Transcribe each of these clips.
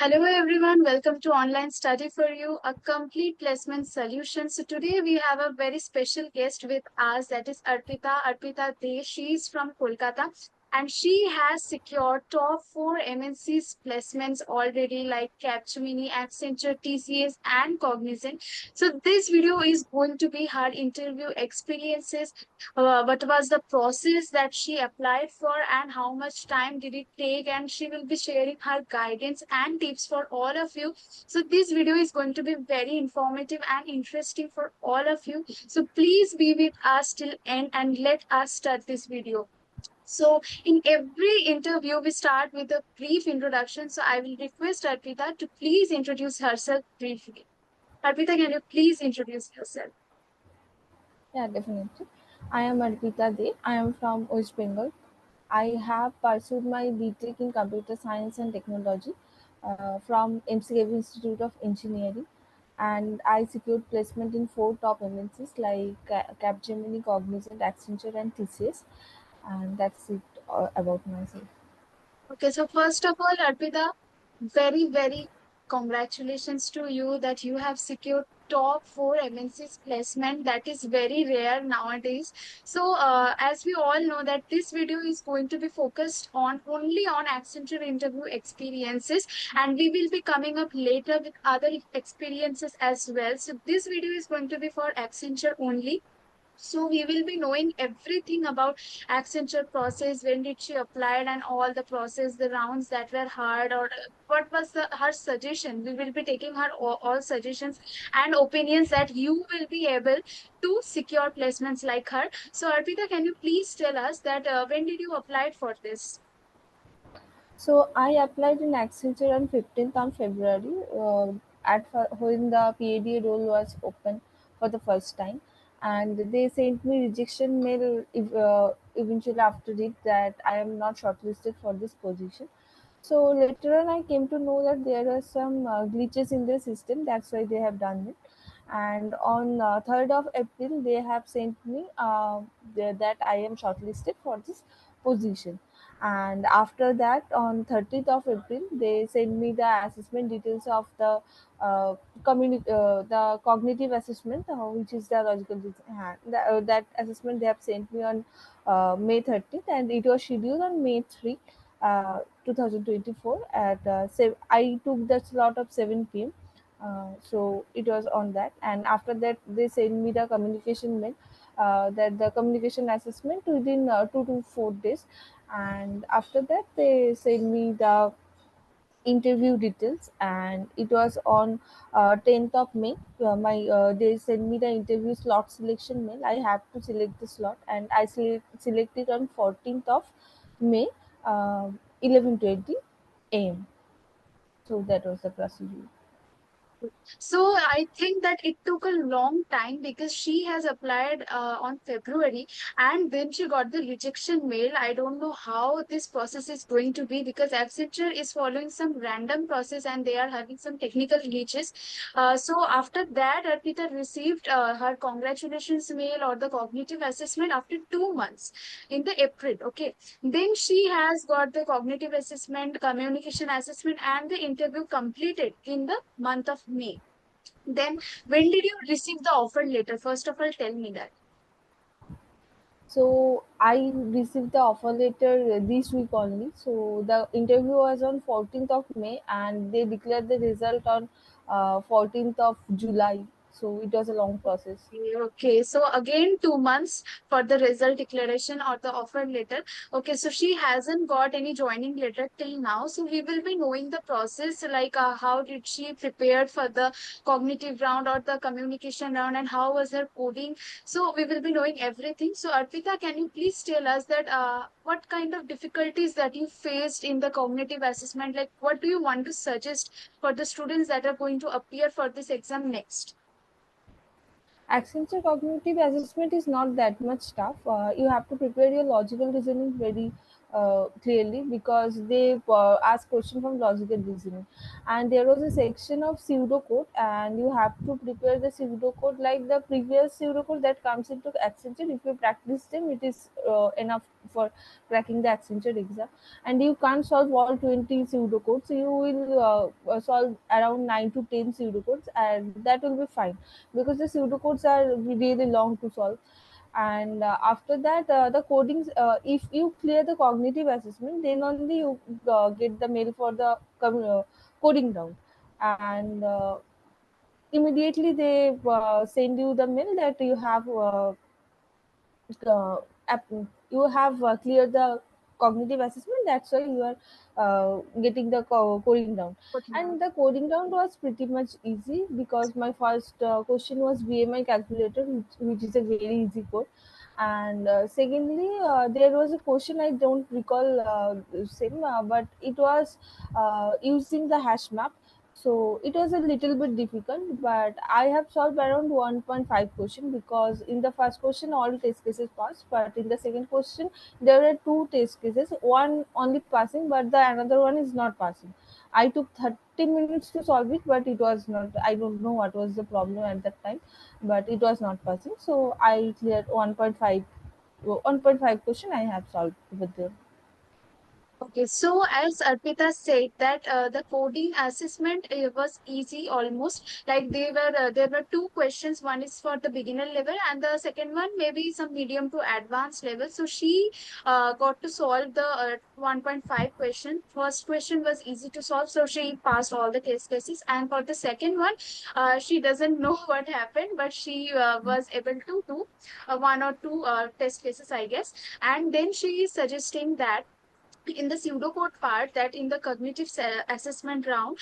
Hello everyone, welcome to Online Study for You, a complete placement solution. So today we have a very special guest with us, that is Arpita De. She is from Kolkata and she has secured top 4 MNCs placements already like Capgemini, Accenture, TCS and Cognizant. So this video is going to be her interview experiences, what was the process that she applied for and how much time did it take, and she will be sharing her guidance and tips for all of you. So this video is going to be very informative and interesting for all of you, so please be with us till end and let us start this video. So in every interview we start with a brief introduction, so I will request Arpita to please introduce herself briefly. Arpita, can you please introduce yourself? Yeah, definitely. I am Arpita De. I am from West Bengal. I have pursued my BTech in Computer Science and Technology from MCAV Institute of Engineering, and I secured placement in 4 top MNCs like Capgemini, Cognizant, Accenture, and TCS. And that's it about myself. Okay, so first of all, Arpita, very congratulations to you that you have secured top 4 MNCs placement. That is very rare nowadays. So, as we all know that this video is going to be focused on only on Accenture interview experiences, and we will be coming up later with other experiences as well. So, this video is going to be for Accenture only. So we will be knowing everything about Accenture process, when did she applied and all the process, the rounds that were hard, or what was her suggestion. We will be taking her all suggestions and opinions that you will be able to secure placements like her. So Arpita, can you please tell us that when did you apply for this? So I applied in Accenture on 15th on February when the PADA role was open for the first time, and they sent me rejection mail eventually after it that I am not shortlisted for this position. So later on, I came to know that there are some glitches in the system. That's why they have done it. And on 3rd of April, they have sent me that I am shortlisted for this position. And after that, on 30th of April, they sent me the assessment details of the the cognitive assessment, which is the logical that assessment they have sent me on May 30th, and it was scheduled on May 3. 2024 at I took the slot of 7 p.m. So it was on that, and after that they sent me the communication mail that the communication assessment within 2 to 4 days, and after that they sent me the interview details, and it was on 10th of May. They sent me the interview slot selection mail. I have to select the slot, and I selected on 14th of May, 11:20 a.m. So that was the procedure. So I think that it took a long time because she has applied on February and then she got the rejection mail. I don't know how this process is going to be because Accenture is following some random process and they are having some technical glitches. So after that, Arpita received her congratulations mail or the cognitive assessment after 2 months in the April. Okay, then she has got the cognitive assessment, communication assessment, and the interview completed in the month of May. Then, when did you receive the offer letter? First of all, tell me that. So I received the offer letter this week only. So the interview was on 14th of May, and they declared the result on 14th of July. So it was a long process. Okay, so again, 2 months for the result declaration or the offer letter. Okay, so she hasn't got any joining letter till now. So we will be knowing the process, like how did she prepare for the cognitive round or the communication round, and how was her coding. So we will be knowing everything. So Arpita, can you please tell us that what kind of difficulties that you faced in the cognitive assessment? Like, what do you want to suggest for the students that are going to appear for this exam next? Accenture cognitive assessment is not that much tough. You have to prepare your logical reasoning very clearly, because they ask question from logical reasoning. And there was a section of pseudocode, and you have to prepare the pseudocode like the previous pseudocode that comes into Accenture. If you practice them, it is enough for cracking the Accenture exam. And you can't solve all 20 pseudocodes, so you will solve around 9 to 10 pseudocodes, and that will be fine, because the pseudocodes are really long to solve. And after that, the codings, if you clear the cognitive assessment, then only you get the mail for the coding round. And immediately they send you the mail that you have you have cleared the cognitive assessment. That's why you are getting the coding down. Putting And out. the coding down was pretty much easy, because my first question was BMI calculator, which is a very easy code. And secondly, there was a question, I don't recall same, but it was using the hash map. So it was a little bit difficult, but I have solved around 1.5 question, because in the first question all test cases passed, but in the second question there were two test cases, one only passing, but the another one is not passing. I took 30 minutes to solve it, but it was not. I don't know what was the problem at that time, but it was not passing. So I cleared 1.5 question I have solved with them. Okay, so as Arpita said that the coding assessment was easy almost. Like there were two questions. One is for the beginner level, and the second one maybe some medium to advanced level. So she got to solve the 1.5 question. First question was easy to solve, so she passed all the test cases. And for the second one, she doesn't know what happened, but she was able to do one or two test cases, I guess. And then she is suggesting that in the pseudocode part, that in the cognitive assessment round,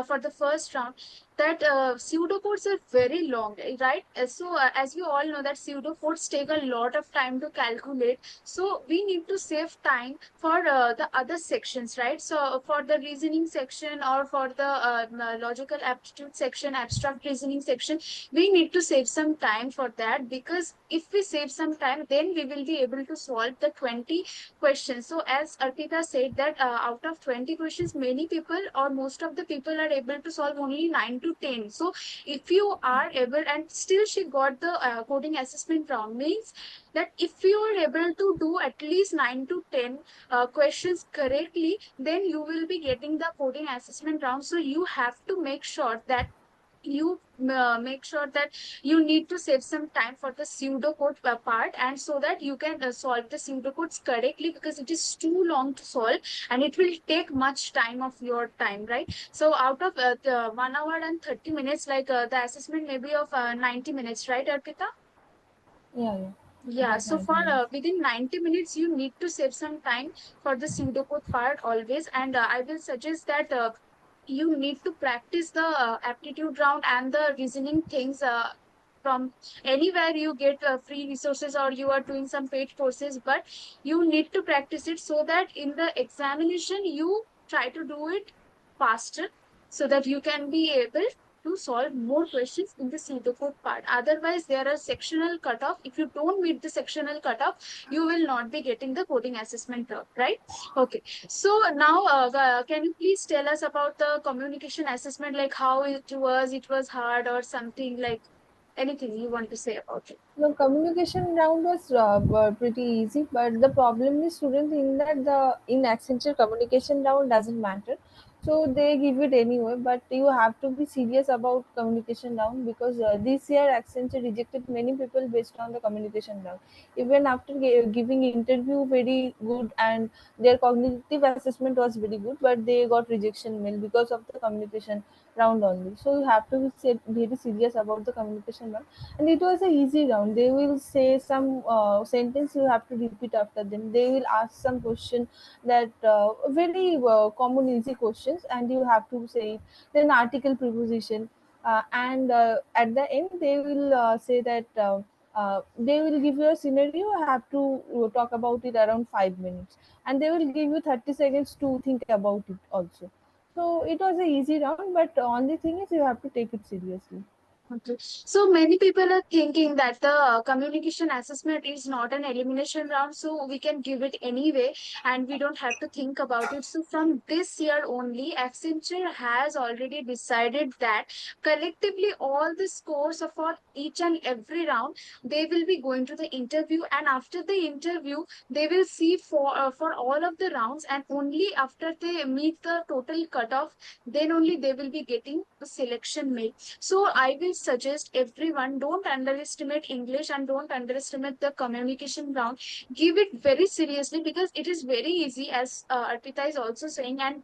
for the first round, that pseudocodes are very long, right? So as you all know that pseudocodes take a lot of time to calculate, so we need to save time for the other sections, right? So for the reasoning section, or for the logical aptitude section, abstract reasoning section, we need to save some time for that, because if we save some time, then we will be able to solve the 20 questions. So as Arpita said that out of 20 questions, many people or most of the people are able to solve only 9 to 10. So if you are able, and still she got the coding assessment round, means that if you are able to do at least 9 to 10 questions correctly, then you will be getting the coding assessment round. So you have to make sure that you make sure that you need to save some time for the pseudocode part, and so that you can solve the pseudocodes correctly, because it is too long to solve and it will take much time of your time, right? So out of the 1 hour and 30 minutes, like the assessment may be of 90 minutes, right, Arpita? Yeah, yeah, it Yeah, was so 90 for minutes. within 90 minutes, you need to save some time for the pseudocode part always. And I will suggest that you need to practice the aptitude round and the reasoning things from anywhere you get free resources, or you are doing some paid courses, but you need to practice it so that in the examination you try to do it faster, so that you can be able to solve more questions in the pseudocode part. Otherwise, there are sectional cutoff. If you don't meet the sectional cutoff, you will not be getting the coding assessment curve, right? Okay. So now, can you please tell us about the communication assessment, like how it was? It was hard or something, like anything you want to say about it? No, communication round was pretty easy, but the problem is students think that the in Accenture communication round doesn't matter, so they give it anyway. But you have to be serious about communication round, because this year Accenture rejected many people based on the communication round. Even after giving interview very good, and their cognitive assessment was very good, but they got rejection mail because of the communication round only. So you have to be very serious about the communication round. And it was a easy round. They will say some sentence, you have to repeat after them. They will ask some question, that very common easy questions, and you have to say it. Then article preposition, and at the end they will say that they will give you a scenario. You have to talk about it around 5 minutes, and they will give you 30 seconds to think about it also. So it was a easy round, but only thing is you have to take it seriously. Okay. So many people are thinking that the communication assessment is not an elimination round, so we can give it anyway, and we don't have to think about it. So from this year only, Accenture has already decided that collectively all the scores of for each and every round, they will be going to the interview, and after the interview, they will see for all of the rounds, and only after they meet the total cutoff, then only they will be getting the selection mail. So I will suggest everyone, don't underestimate English and don't underestimate the communication round. Give it very seriously because it is very easy, as Arpita is also saying, and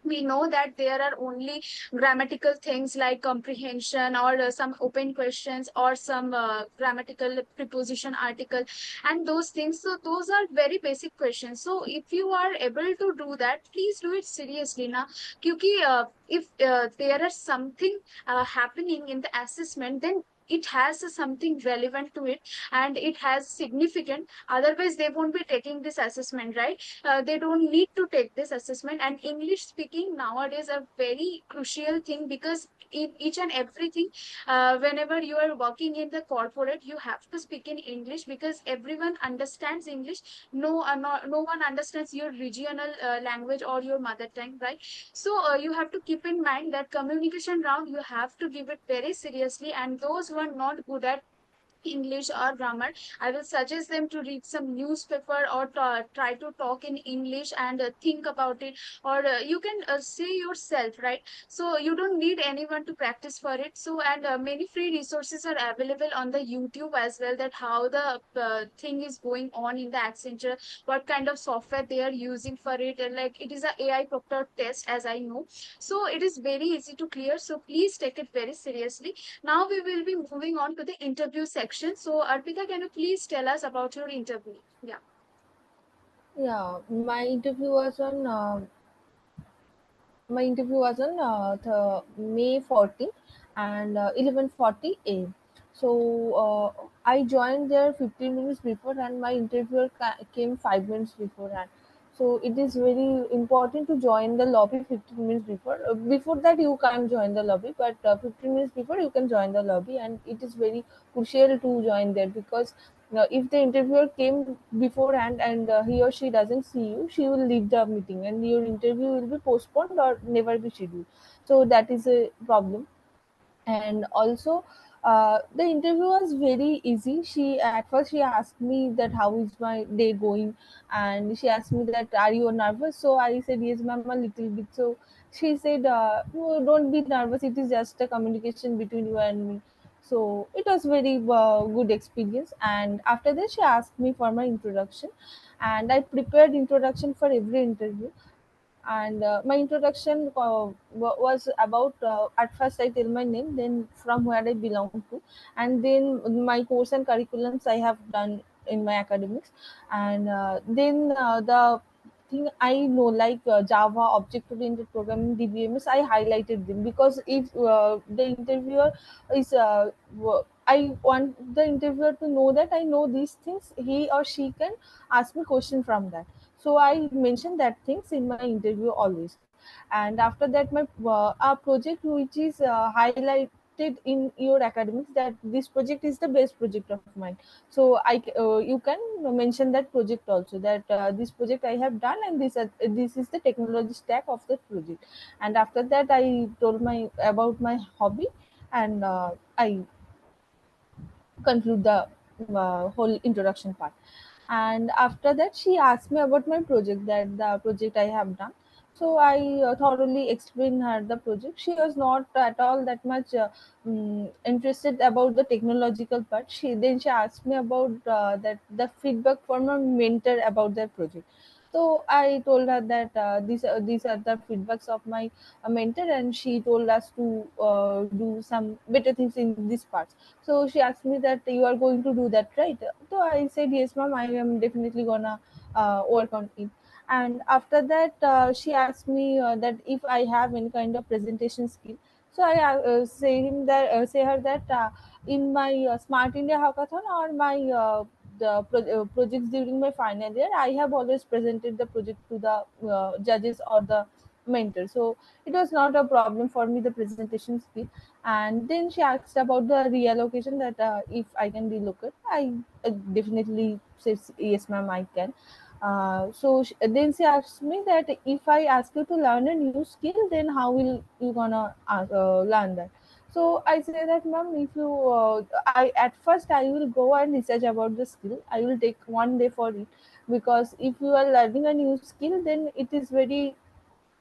we know that there are only grammatical things like comprehension or some open questions or some grammatical preposition article and those things. So those are very basic questions. So if you are able to do that, please do it seriously now. Kyuki, if there are something happening in the assessment, then it has something relevant to it and it has significant, otherwise they won't be taking this assessment, right? They don't need to take this assessment. And English speaking nowadays a very crucial thing, because in each and everything, whenever you are working in the corporate, you have to speak in English because everyone understands English. No one understands your regional language or your mother tongue, right? So you have to keep in mind that communication round, you have to give it very seriously. And those who are not good at English or grammar, I will suggest them to read some newspaper or try to talk in English and think about it. Or you can say yourself, right? So you don't need anyone to practice for it. So, and many free resources are available on the YouTube as well, that how the thing is going on in the Accenture, what kind of software they are using for it. And like it is a AI proctor test, as I know. So it is very easy to clear. So please take it very seriously. Now we will be moving on to the interview section. So Arpita, can you please tell us about your interview? Yeah. Yeah, my interview was on May 14th and 11:40 a.m. So I joined there 15 minutes before, and my interviewer came 5 minutes beforehand. So it is very important to join the lobby 15 minutes before. Before that, you can't join the lobby, but 15 minutes before you can join the lobby, and it is very crucial to join there because if the interviewer came beforehand and he or she doesn't see you, she will leave the meeting and your interview will be postponed or never be scheduled. So that is a problem. And also the interview was very easy. She at first she asked me that how is my day going, and she asked me that are you nervous. So I said yes ma'am, a little bit. So she said no, don't be nervous, it is just a communication between you and me. So it was very good experience. And after that she asked me for my introduction, and I prepared introduction for every interview. And my introduction was about, at first I tell my name, then from where I belong to, and then my course and curriculums I have done in my academics. And then the thing I know, like Java, object oriented programming, DBMS, I highlighted them because if the interviewer is I want the interviewer to know that I know these things, he or she can ask me question from that. So I mentioned that things in my interview always. And after that, my a project which is highlighted in your academics, that this project is the best project of mine. So you can mention that project also, that this project I have done, and this is the technology stack of the project. And after that I told my about my hobby, and I conclude the whole introduction part. And after that she asked me about my project, that the project I have done. So I thoroughly explained her the project. She was not at all that much interested about the technological part. She asked me about that the feedback from a mentor about their project. So I told her that these are the feedbacks of my mentor, and she told us to do some better things in this part. So she asked me that you are going to do that, right? So I said yes ma'am, I am definitely gonna work on it. And after that she asked me that if I have any kind of presentation skill. So I say her that in my Smart India hackathon or my projects during my final year, I have always presented the project to the judges or the mentor. So it was not a problem for me, the presentation skill. And then she asked about the reallocation, that if I can relocate. I definitely said yes ma'am, I can. Then she asked me that if I ask you to learn a new skill, then how will you gonna learn that? So I say that ma'am, if you I at first I will go and research about the skill. I will take one day for it, because if you are learning a new skill, then it is very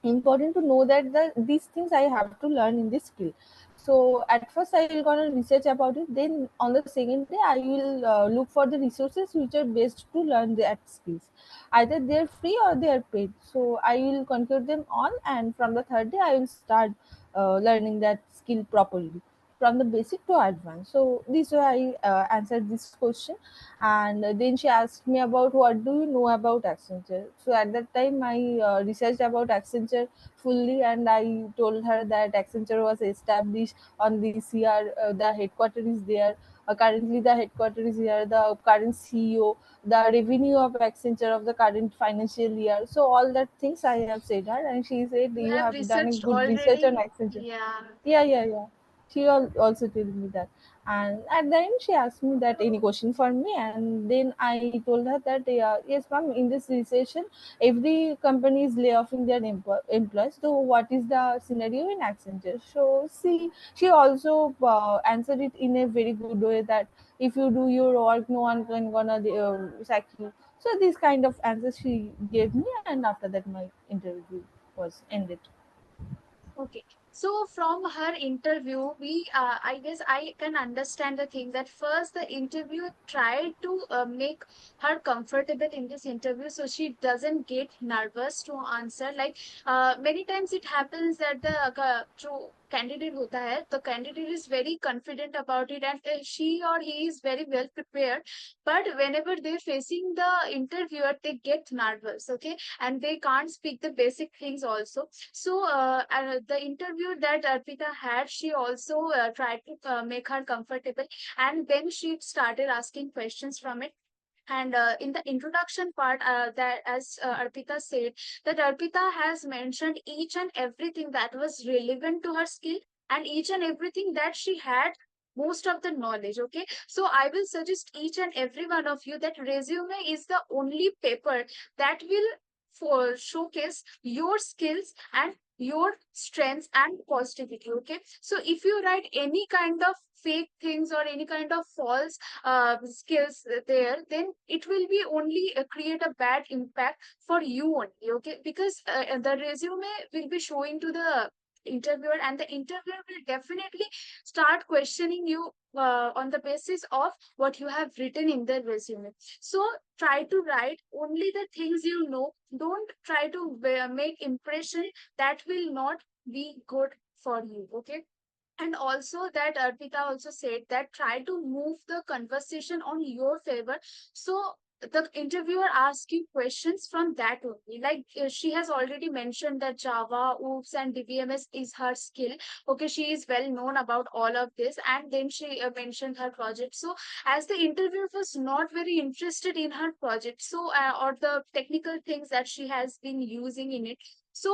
important to know that these things I have to learn in this skill. So at first I will gonna research about it. Then on the second day I will look for the resources which are best to learn that skills. Either they are free or they are paid. So I will conclude them all, and from the third day I will start learning that skill properly, from the basic to advanced. So this way I answered this question. And then she asked me about what do you know about Accenture. So at that time I researched about Accenture fully, and I told her that Accenture was established on this year. The headquarters is there. Currently the headquarters is here, the current CEO, the revenue of Accenture of the current financial year. So all that things I have said her, and she said You you have have done a researched good research on already. Accenture. Yeah. Yeah. She also told me that. And at the end she asked me that any question for me, and then I told her that yes ma'am, in this recession every company is layoffing their employees. So what is the scenario in Accenture? So she also answered it in a very good way, that if you do your work, no one can gonna sack you. So this kind of answers she gave me, and after that my interview was ended. Okay. So from her interview, I guess I can understand the thing that first the interviewer tried to make her comfortable in this interview so she doesn't get nervous to answer. Like many times it happens that the जो candidate होता है, the candidate is very confident about it and she or he is very well prepared. But whenever they're facing the interviewer, they get nervous, okay, and they can't speak the basic things also. So the interview that Arpita had, she also tried to make her comfortable, and then she started asking questions from it. And in the introduction part, that as Arpita said, that Arpita has mentioned each and everything that was relevant to her skill and each and everything that she had most of the knowledge. Okay, so I will suggest each and every one of you that resume is the only paper that will for showcase your skills and your strengths and positivity. Okay, so if you write any kind of fake things or any kind of false skills there, then it will be only create a bad impact for you only. Okay, because the resume will be showing to the interviewer, and the interviewer will definitely start questioning you on the basis of what you have written in the resume. So try to write only the things you know. Don't try to make impression that will not be good for you. Okay, and also that Arpita also said that try to move the conversation on your favor. So the interviewer asks you questions from that only. Like she has already mentioned that Java, OOPS, and DBMS is her skill. Okay, she is well known about all of this, and then she mentioned her project. So as the interviewer was not very interested in her project, so or the technical things that she has been using in it, so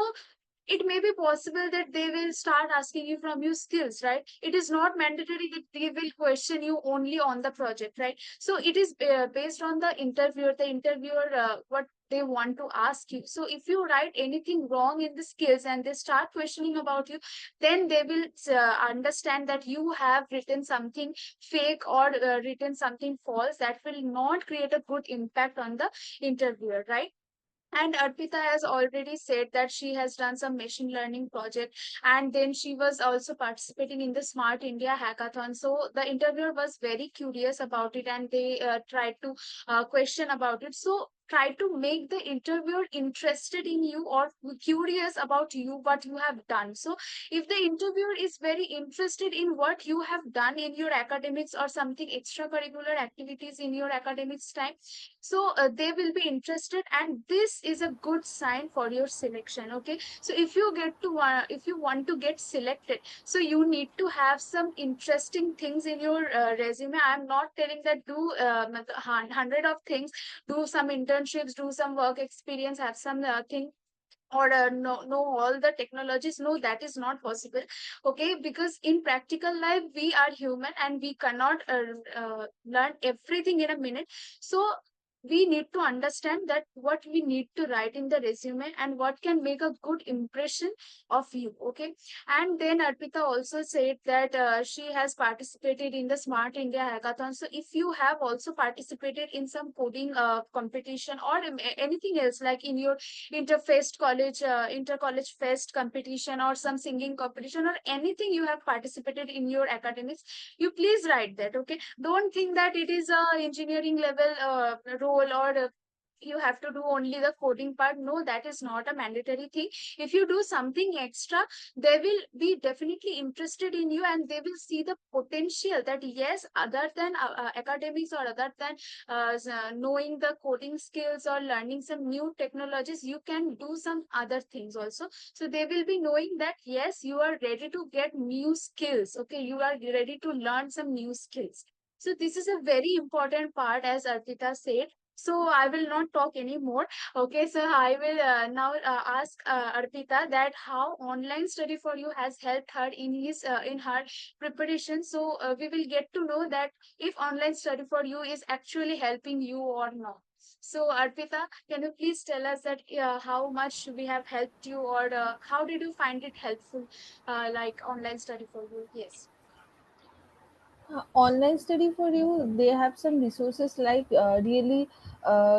it may be possible that they will start asking you from your skills, right? It is not mandatory that they will question you only on the project, right? So it is based on the interviewer what they want to ask you. So if you write anything wrong in the skills and they start questioning about you, then they will understand that you have written something fake or written something false that will not create a good impact on the interviewer, right? And Arpita has already said that she has done some machine learning project, and then she was also participating in the Smart India hackathon. So the interviewer was very curious about it, and they tried to question about it. So try to make the interviewer interested in you or curious about you, what you have done. So if the interviewer is very interested in what you have done in your academics or something extracurricular activities in your academics time, so they will be interested, and this is a good sign for your selection. Okay, so if you want to get selected, so you need to have some interesting things in your resume. I'm not telling that do 100 of things, do some internships, do some work experience, have some thing or know all the technologies. No, that is not possible. Okay, because in practical life we are human and we cannot learn everything in a minute. So we need to understand that what we need to write in the resume and what can make a good impression of you. Okay, and then Arpita also said that she has participated in the Smart India Hackathon. So if you have also participated in some coding competition or anything else, like in your inter college fest competition or some singing competition or anything you have participated in your academics, you please write that. Okay, don't think that it is a engineering level role, or you have to do only the coding part. No, that is not a mandatory thing. If you do something extra, they will be definitely interested in you, and they will see the potential that yes, other than academics, or other than knowing the coding skills or learning some new technologies, you can do some other things also. So they will be knowing that yes, you are ready to get new skills. Okay, you are ready to learn some new skills. So this is a very important part, as Arpita said. So I will not talk anymore. Okay, so I will now ask Arpita that how online study for you has helped her in her preparation. So we will get to know that if online study for you is actually helping you or not. So Arpita, can you please tell us that how much we have helped you, or how did you find it helpful, like online study for you? Yes. Online study for you, they have some resources like really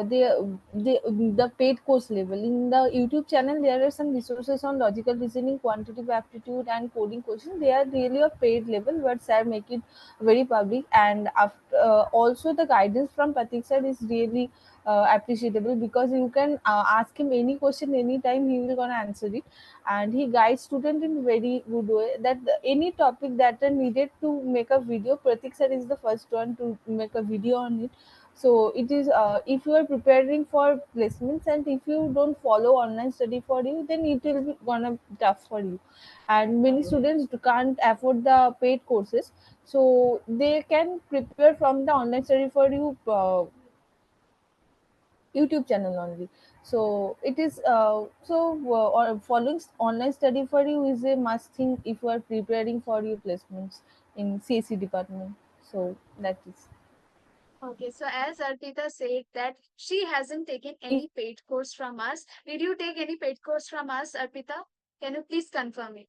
they the paid course level in the YouTube channel. There are some resources on logical reasoning, quantitative aptitude, and coding questions. They are really a paid level, but sir make it very public. And after, also the guidance from Pratik sir is really appreciable, because you can ask him any question anytime, he will gonna answer it. And he guides student in very good way, that any topic that are needed to make a video, Pratik sir is the first one to make a video on it. So it is, if you are preparing for placements and if you don't follow online study for you, then it will be gonna tough for you. And many students can't afford the paid courses, so they can prepare from the online study for you YouTube channel only. So it is or following online study for you is a must thing if you are preparing for your placements in CSC department. So that is. Okay, so as Arpita said that she hasn't taken If, any paid course from us. Did you take any paid course from us, Arpita? Can you please confirm it?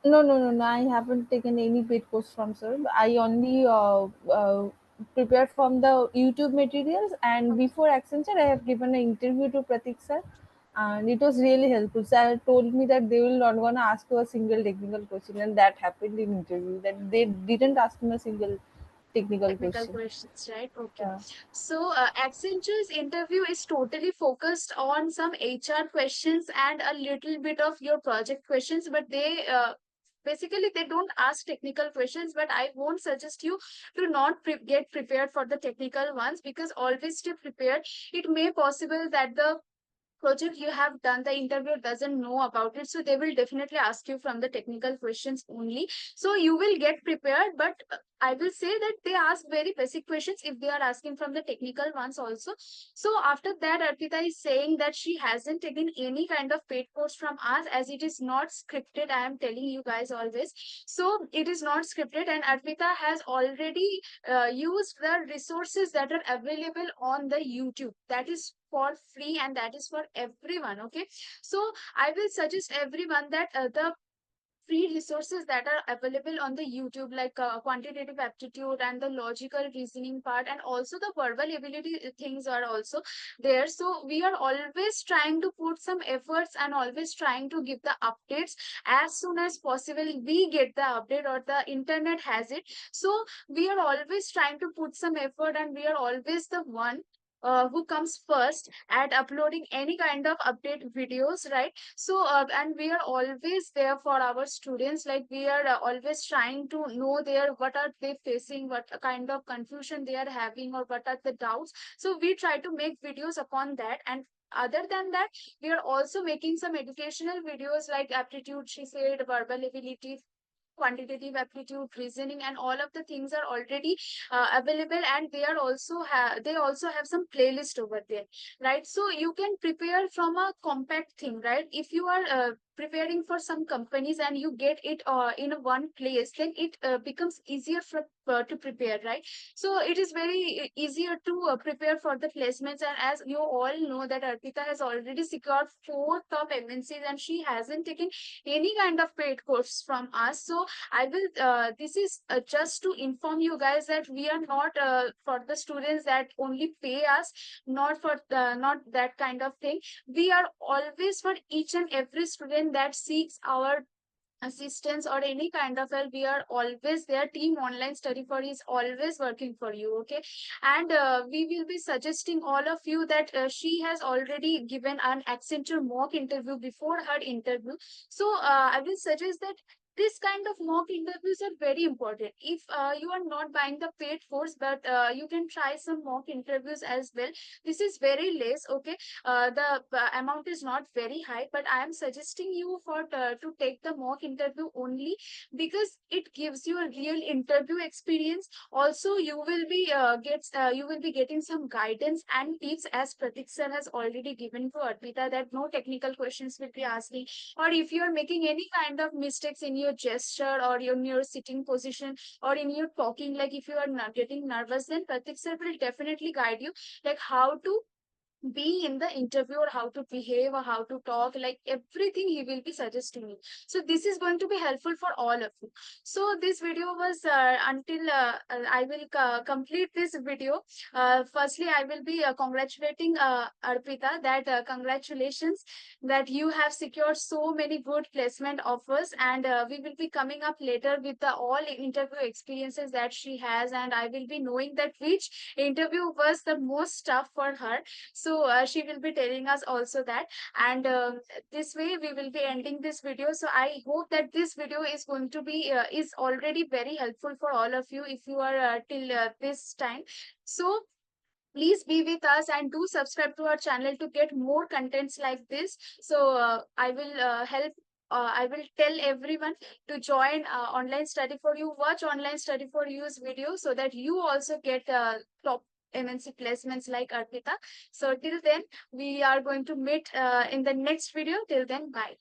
no, no, no, no. I haven't taken any paid course from sir. I only prepared from the YouTube materials. And Okay. before Accenture, I have given an interview to Pratik sir, and it was really helpful. Sir told me that they will not gonna ask you a single technical question, and that happened in interview. That they didn't ask me a single technical Technical question. questions, right? Okay. Yeah. So Accenture's interview is totally focused on some HR questions and a little bit of your project questions, but they basically they don't ask technical questions. But I won't suggest you to not get prepared for the technical ones, because always stay prepared. It may possible that the project you have done, the interviewer doesn't know about it, so they will definitely ask you from the technical questions only. So you will get prepared, but I will say that they ask very basic questions if they are asking from the technical ones also. So after that, Arpita is saying that she hasn't taken any kind of paid course from us, as it is not scripted. I am telling you guys always. So it is not scripted, and Arpita has already use the resources that are available on the YouTube. That is for free and that is for everyone. Okay, so I will suggest everyone that the free resources that are available on the YouTube, like quantitative aptitude and the logical reasoning part, and also the verbal ability things are also there. So we are always trying to put some efforts and always trying to give the updates as soon as possible. We get the update or the internet has it. So we are always trying to put some effort, and we are always the one who comes first at uploading any kind of update videos, right? So and we are always there for our students, like we are always trying to know their what are they facing, what kind of confusion they are having, or what are the doubts. So we try to make videos upon that. And other than that, we are also making some educational videos like aptitude, she said, verbal ability, quantitative aptitude, reasoning, and all of the things are already available, and they also have some playlist over there, right? So you can prepare from a compact thing, right? If you are preparing for some companies and you get it in a one place, then it becomes easier for to prepare, right? So it is very easier to prepare for the placements. And as you all know that Arpita has already secured four top MNCs, and she hasn't taken any kind of paid course from us. So I will this is just to inform you guys that we are not for the students that only pay us, not for not that kind of thing. We are always for each and every student that seeks our assistance or any kind of help. We are always there. Team online study for is always working for you, okay? And we will be suggesting all of you that she has already given an Accenture mock interview before her interview. So I will suggest that this kind of mock interviews are very important. If you are not buying the paid course, but you can try some mock interviews as well. This is very less, okay? The amount is not very high, but I am suggesting you for to take the mock interview only because it gives you a real interview experience. Also, you will be getting some guidance and tips, as Pratik sir has already given to Arpita, that no technical questions will be asking, or if you are making any kind of mistakes in your gesture or in your sitting position or in your talking, like if you are not getting nervous, then Pratik sir will definitely guide you like how to be in the interview or how to behave or how to talk, like everything he will be suggesting you. So this is going to be helpful for all of you. So this video was until I will complete this video. Firstly, I will be congratulating Arpita that congratulations that you have secured so many good placement offers, and we will be coming up later with the all interview experiences that she has, and I will be knowing that which interview was the most tough for her. So she will be telling us also that. And this way we will be ending this video. So I hope that this video is going to be is already very helpful for all of you if you are till this time. So please be with us and do subscribe to our channel to get more contents like this. So I will tell everyone to join online study for you, watch online study for you's video, so that you also get top MNC placements like Arpita. So till then, we are going to meet in the next video. Till then, bye.